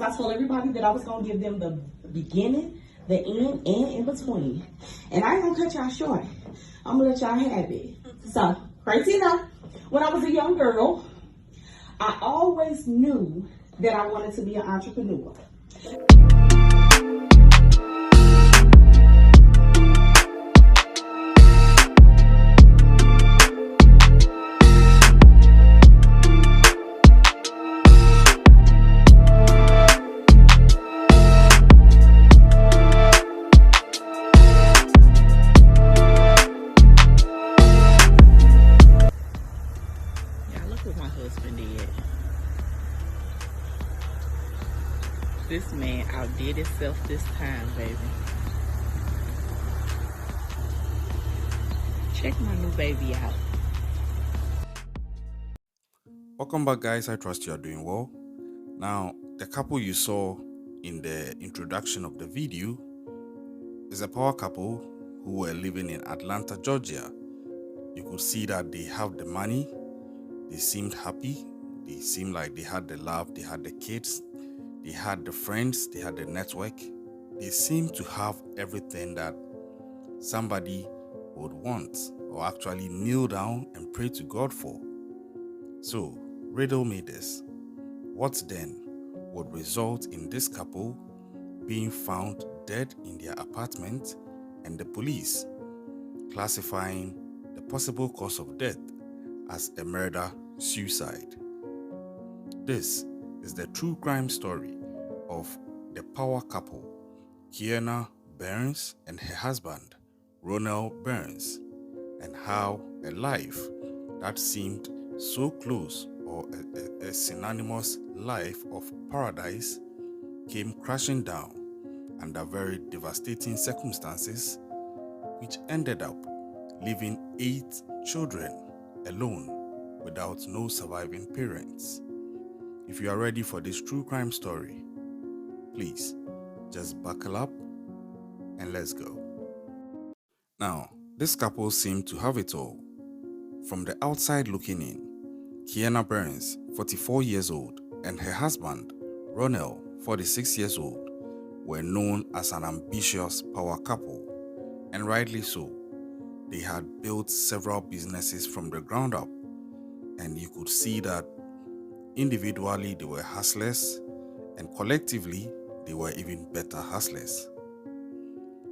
I told everybody that I was going to give them the beginning, the end, and in between. And I ain't going to cut y'all short. I'm going to let y'all have it. So, crazy enough, when I was a young girl, I always knew that I wanted to be an entrepreneur. My husband did. This man outdid himself this time, baby. Check my new baby out. Welcome back, guys. I trust you are doing well. Now, the couple you saw in the introduction of the video is a power couple who were living in Atlanta, Georgia. You could see that they have the money, they seemed happy, they seemed like they had the love, they had the kids, they had the friends, they had the network. They seemed to have everything that somebody would want or actually kneel down and pray to God for. So, riddle me this. What then would result in this couple being found dead in their apartment and the police classifying the possible cause of death as a murder-suicide? This is the true crime story of the power couple, Keianna Burns and her husband, Ronald Burns, and how a life that seemed so close or a synonymous life of paradise came crashing down under very devastating circumstances, which ended up leaving 8 children alone without no surviving parents. If you are ready for this true crime story, please just buckle up and let's go. Now, this couple seemed to have it all. From the outside looking in, Keianna Burns, 44 years old, and her husband, Ronald, 46 years old, were known as an ambitious power couple, and rightly so. They had built several businesses from the ground up, and you could see that individually they were hustlers, and collectively they were even better hustlers.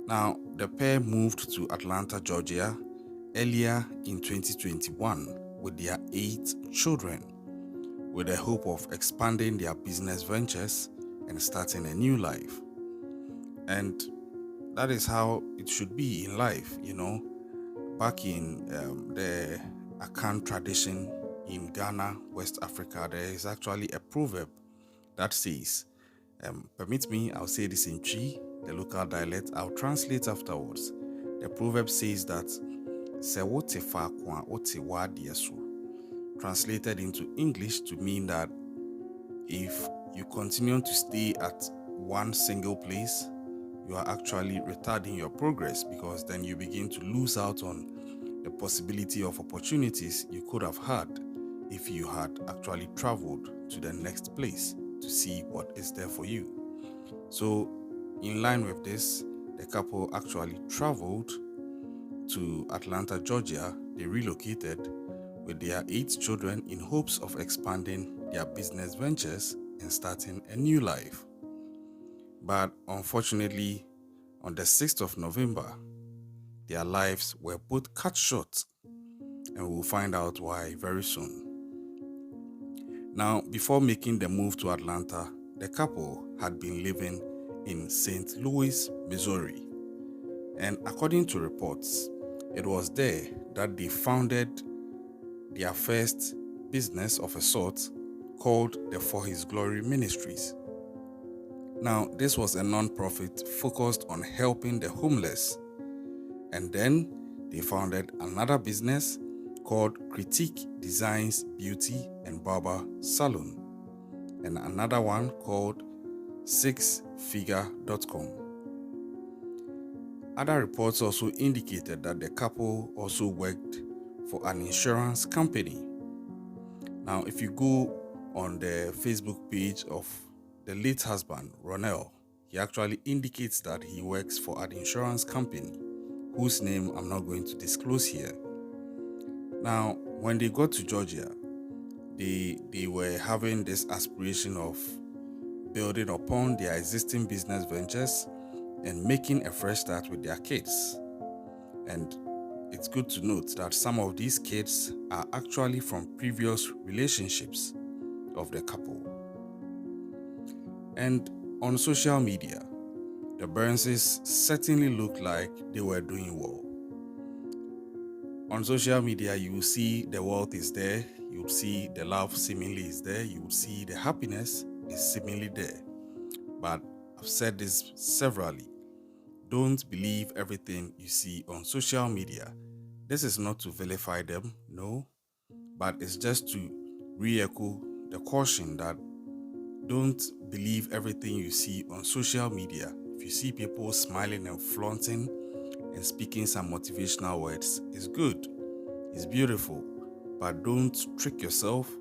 Now, the pair moved to Atlanta, Georgia earlier in 2021 with their 8 children, with the hope of expanding their business ventures and starting a new life. And that is how it should be in life, you know. Back in the Akan tradition in Ghana, West Africa, there is actually a proverb that says, permit me, I'll say this in Chi, the local dialect, I'll translate afterwards. The proverb says that, translated into English to mean that if you continue to stay at one single place, you are actually retarding your progress, because then you begin to lose out on the possibility of opportunities you could have had if you had actually traveled to the next place to see what is there for you. So, in line with this, the couple actually traveled to Atlanta, Georgia. They relocated with their 8 children in hopes of expanding their business ventures and starting a new life. But unfortunately, on the 6th of November, their lives were both cut short, and we'll find out why very soon. Now, before making the move to Atlanta, the couple had been living in St. Louis, Missouri. And according to reports, it was there that they founded their first business of a sort called the For His Glory Ministries. Now, this was a non-profit focused on helping the homeless. And then they founded another business called Critique Designs Beauty and Barber Salon, and another one called sixfigure.com. Other reports also indicated that the couple also worked for an insurance company. Now, if you go on the Facebook page of the late husband, Ronell, he actually indicates that he works for an insurance company whose name I'm not going to disclose here. Now, when they got to Georgia, they were having this aspiration of building upon their existing business ventures and making a fresh start with their kids. And it's good to note that some of these kids are actually from previous relationships of the couple. And on social media, the Burnses certainly looked like they were doing well. On social media, you will see the wealth is there, you will see the love seemingly is there, you will see the happiness is seemingly there. But I've said this severally. Don't believe everything you see on social media. This is not to vilify them, no, but it's just to re-echo the caution that don't believe everything you see on social media. If you see people smiling and flaunting and speaking some motivational words, it's good, it's beautiful, but don't trick yourself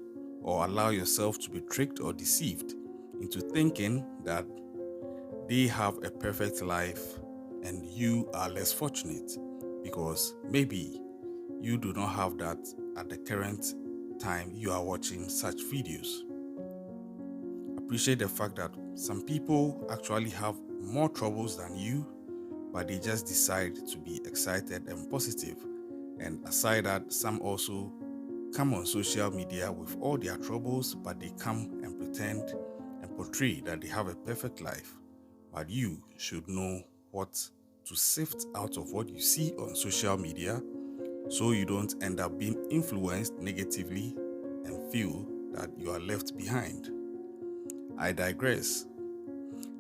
or allow yourself to be tricked or deceived into thinking that they have a perfect life and you are less fortunate, because maybe you do not have that at the current time you are watching such videos. Appreciate the fact that some people actually have more troubles than you, but they just decide to be excited and positive. And aside that, some also come on social media with all their troubles, but they come and pretend and portray that they have a perfect life. But you should know what to sift out of what you see on social media, so you don't end up being influenced negatively and feel that you are left behind. I digress.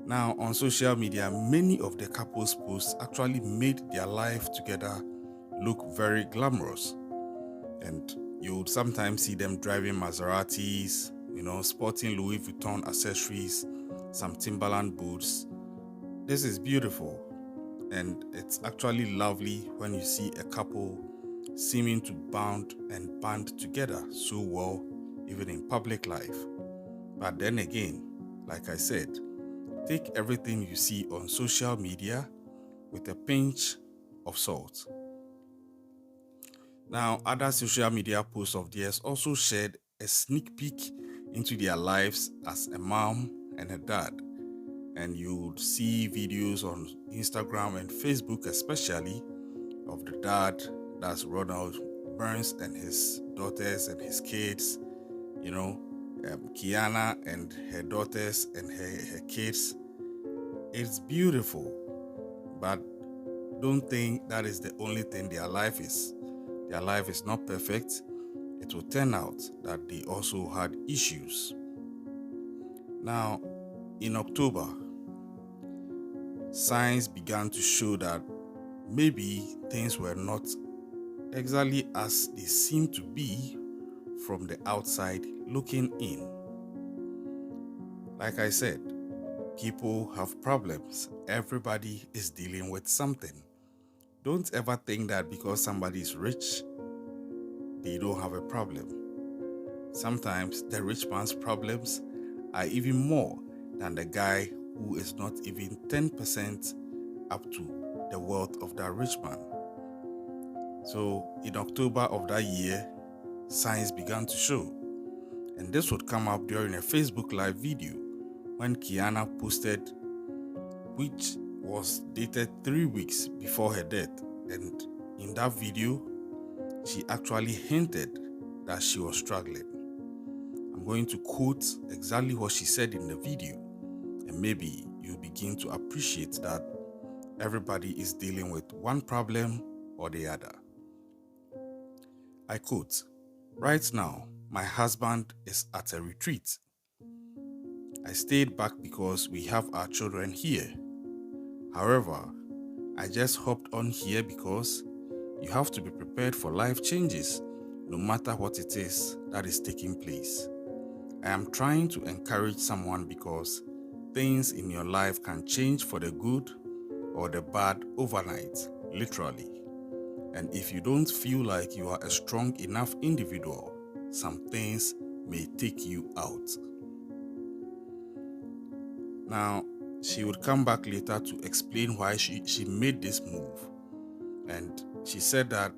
Now, on social media, many of the couple's posts actually made their life together look very glamorous. And you would sometimes see them driving Maseratis, sporting Louis Vuitton accessories, some Timberland boots. This is beautiful, and it's actually lovely when you see a couple seeming to band together so well, even in public life. But then again, like I said, take everything you see on social media with a pinch of salt. Now, other social media posts of theirs also shared a sneak peek into their lives as a mom and a dad. And you would see videos on Instagram and Facebook especially of the dad, that's Ronald Burns, and his daughters and his kids, Keianna and her daughters and her kids. It's beautiful, but don't think that is the only thing their life is. Their life is not perfect. It will turn out that they also had issues. Now, in October, signs began to show that maybe things were not exactly as they seem to be from the outside looking in. Like I said, people have problems. Everybody is dealing with something. Don't ever think that because somebody is rich, they don't have a problem. Sometimes the rich man's problems are even more than the guy who is not even 10% up to the wealth of that rich man. So in October of that year, signs began to show. And this would come up during a Facebook live video when Keianna posted, which was dated 3 weeks before her death. And in that video, she actually hinted that she was struggling. I'm going to quote exactly what she said in the video, and maybe you begin to appreciate that everybody is dealing with one problem or the other. I quote, "Right now, my husband is at a retreat. I stayed back because we have our children here. However, I just hopped on here because you have to be prepared for life changes, no matter what it is that is taking place. I am trying to encourage someone because things in your life can change for the good or the bad overnight, literally. And if you don't feel like you are a strong enough individual, some things may take you out." Now, she would come back later to explain why she made this move. And she said that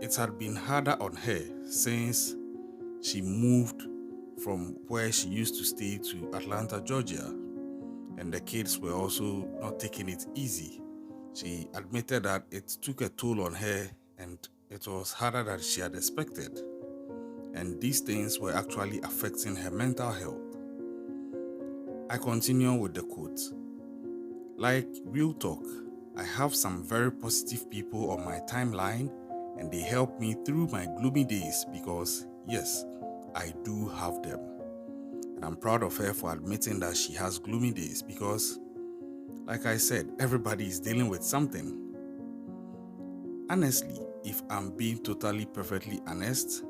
it had been harder on her since she moved from where she used to stay to Atlanta, Georgia. And the kids were also not taking it easy. She admitted that it took a toll on her and it was harder than she had expected. And these things were actually affecting her mental health. I continue with the quote. Like, real talk, I have some very positive people on my timeline and they help me through my gloomy days because, yes, I do have them. And I'm proud of her for admitting that she has gloomy days because, like I said, everybody is dealing with something. Honestly, if I'm being totally perfectly honest,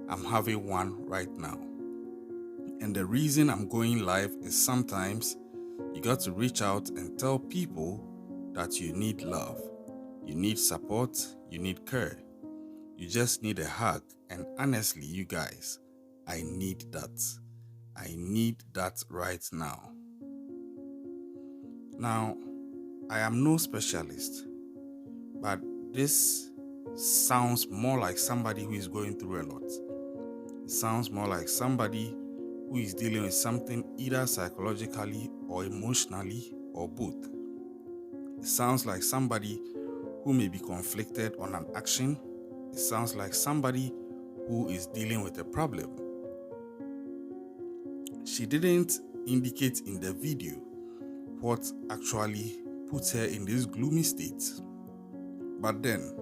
I'm having one right now. And the reason I'm going live is sometimes you got to reach out and tell people that you need love, you need support, you need care. You just need a hug. And honestly, you guys, I need that. I need that right now. Now, I am no specialist, but this sounds more like somebody who is going through a lot. It sounds more like somebody who is dealing with something either psychologically or emotionally or both. It sounds like somebody who may be conflicted on an action. It sounds like somebody who is dealing with a problem. She didn't indicate in the video what actually puts her in this gloomy state. But then,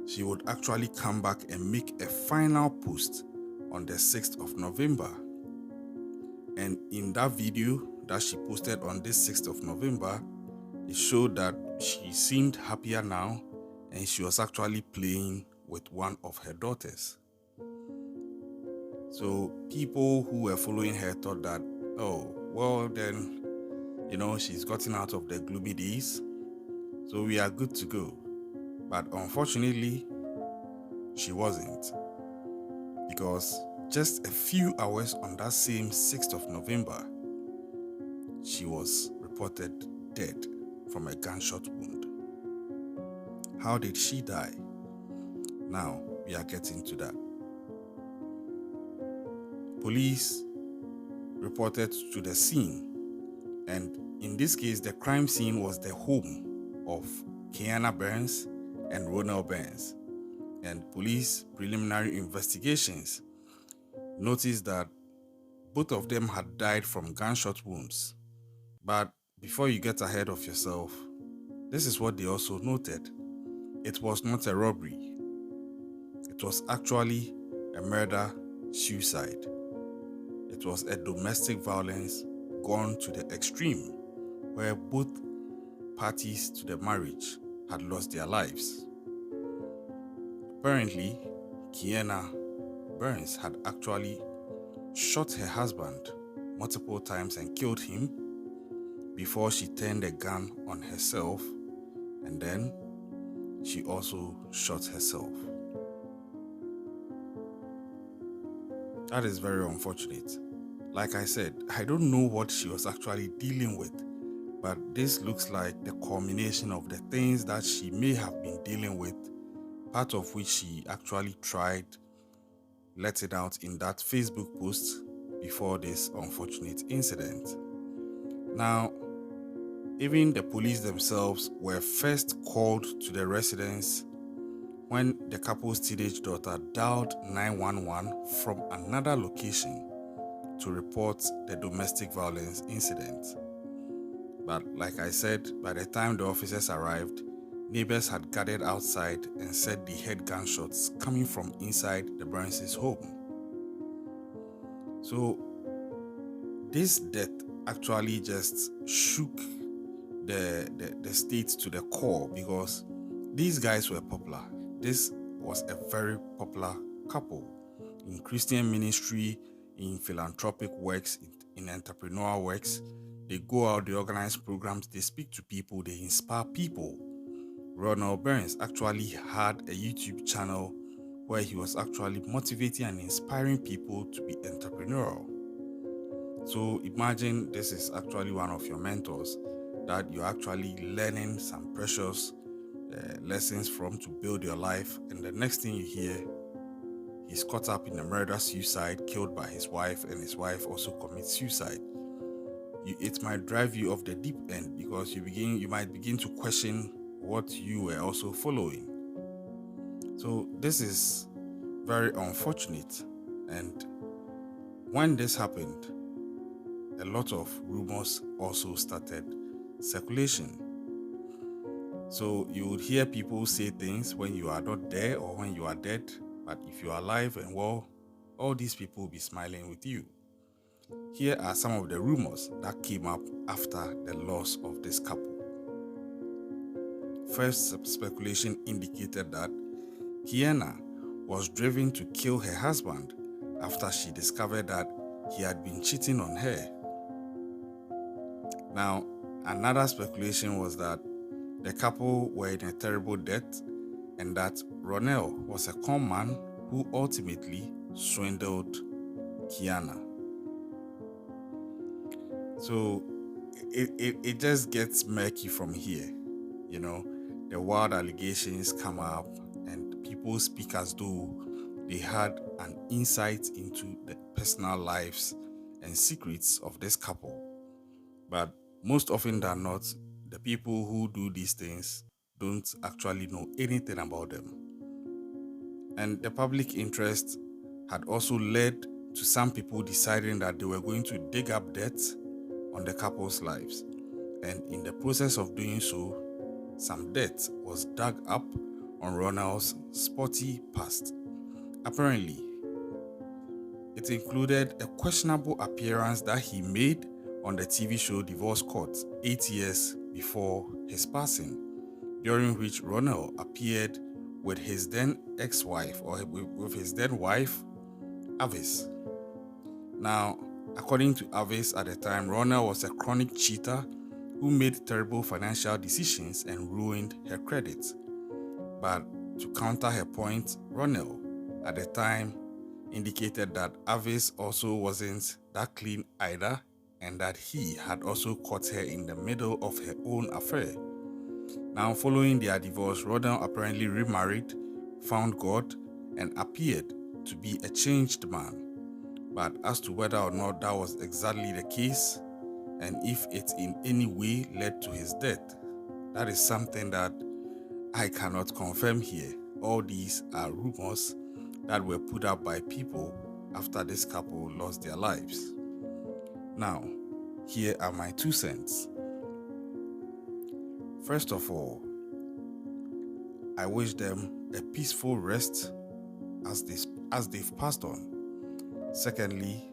she would actually come back and make a final post on the 6th of November. And in that video that she posted on this 6th of November, it showed that she seemed happier now and she was actually playing with one of her daughters. So people who were following her thought that, oh, well then, she's gotten out of the gloomy days, so we are good to go. But unfortunately, she wasn't. Because just a few hours on that same 6th of November, she was reported dead from a gunshot wound. How did she die? Now, we are getting to that. Police reported to the scene, and in this case, the crime scene was the home of Keianna Burns and Ronald Burns. And police preliminary investigations noticed that both of them had died from gunshot wounds. But before you get ahead of yourself, this is what they also noted. It was not a robbery. It was actually a murder-suicide. It was a domestic violence gone to the extreme, where both parties to the marriage had lost their lives. Apparently, Keianna Burns had actually shot her husband multiple times and killed him before she turned the gun on herself, and then she also shot herself. That is very unfortunate. Like I said, I don't know what she was actually dealing with, but this looks like the culmination of the things that she may have been dealing with, part of which she actually tried letting out in that Facebook post before this unfortunate incident. Now, even the police themselves were first called to the residence when the couple's teenage daughter dialed 911 from another location to report the domestic violence incident. But like I said, by the time the officers arrived, neighbors had gathered outside and said they heard gunshots coming from inside the Burns' home. So this death actually just shook the state to the core because these guys were popular. This was a very popular couple in Christian ministry, in philanthropic works, in entrepreneurial works. They go out, they organize programs, they speak to people, they inspire people. Ronald Burns actually had a YouTube channel where he was actually motivating and inspiring people to be entrepreneurial. So imagine this is actually one of your mentors that you're actually learning some precious lessons from to build your life, and the next thing you hear, he's caught up in a murder suicide, killed by his wife, and his wife also commits suicide. It might drive you off the deep end because you might begin to question what you were also following. So this is very unfortunate, and when this happened, a lot of rumors also started circulation. So you would hear people say things when you are not there or when you are dead, but if you are alive and well, all these people will be smiling with you. Here are some of the rumors that came up after the loss of this couple. First speculation indicated that Keianna was driven to kill her husband after she discovered that he had been cheating on her. Now, another speculation was that the couple were in a terrible debt and that Ronell was a con man who ultimately swindled Keianna. So it just gets murky from here. You know, the wild allegations come up and people speak as though they had an insight into the personal lives and secrets of this couple. But most often than not, the people who do these things don't actually know anything about them. And the public interest had also led to some people deciding that they were going to dig up dirt on the couple's lives. And in the process of doing so, some dirt was dug up on Ronald's spotty past. Apparently, it included a questionable appearance that he made on the TV show Divorce Court 8 years before his passing, during which Ronald appeared with his then ex-wife, or with his then wife, Avis. Now, according to Avis at the time, Ronald was a chronic cheater who made terrible financial decisions and ruined her credit. But to counter her point, Ronald at the time indicated that Avis also wasn't that clean either, and that he had also caught her in the middle of her own affair. Now, following their divorce, Ronald apparently remarried, found God, and appeared to be a changed man. But as to whether or not that was exactly the case, and if it in any way led to his death, that is something that I cannot confirm here. All these are rumors that were put up by people after this couple lost their lives. Now, here are my 2 cents. First of all, I wish them a peaceful rest as they've passed on. Secondly,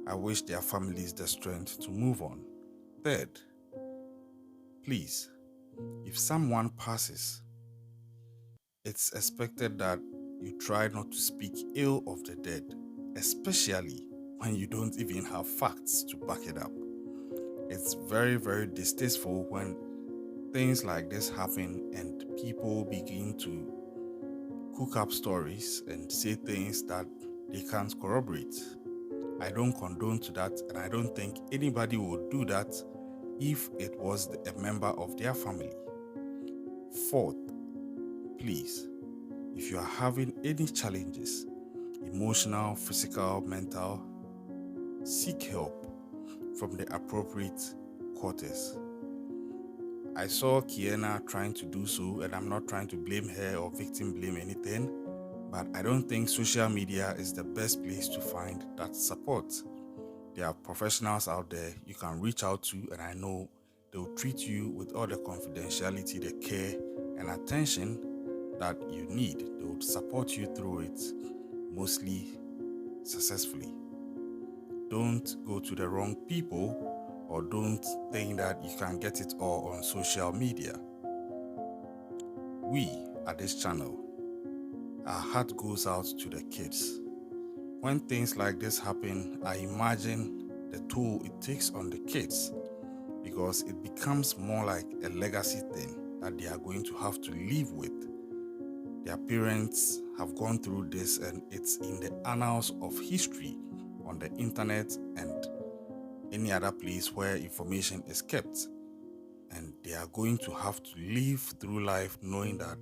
I wish their families the strength to move on. Third, please, if someone passes, it's expected that you try not to speak ill of the dead, especially when you don't even have facts to back it up. It's very, very distasteful when things like this happen and people begin to cook up stories and say things that they can't corroborate. I don't condone to that, and I don't think anybody would do that if it was a member of their family. Fourth, please, if you are having any challenges, emotional, physical, mental, seek help from the appropriate quarters. I saw Keianna trying to do so, and I'm not trying to blame her or victim blame anything, but I don't think social media is the best place to find that support. There are professionals out there you can reach out to, and I know they'll treat you with all the confidentiality, the care, and attention that you need. They will support you through it, mostly successfully. Don't go to the wrong people, or don't think that you can get it all on social media. We at this channel, our heart goes out to the kids. When things like this happen, I imagine the toll it takes on the kids, because it becomes more like a legacy thing that they are going to have to live with. Their parents have gone through this, and it's in the annals of history on the internet, and any other place where information is kept, and they are going to have to live through life knowing that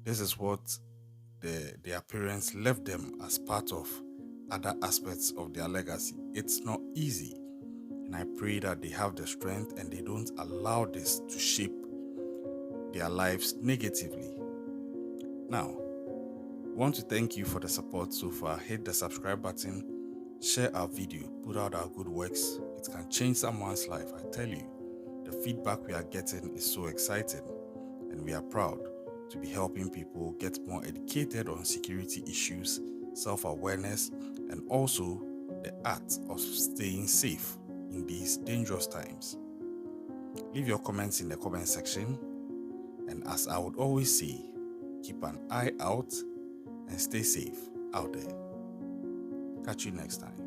this is what their parents left them as part of other aspects of their legacy. It's not easy, and I pray that they have the strength and they don't allow this to shape their lives negatively. Now, I want to thank you for the support so far. Hit the subscribe button, share our video, put out our good works. It can change someone's life, I tell you. The feedback we are getting is so exciting, and we are proud to be helping people get more educated on security issues, self-awareness, and also the art of staying safe in these dangerous times. Leave your comments in the comment section, and as I would always say, keep an eye out and stay safe out there. Catch you next time.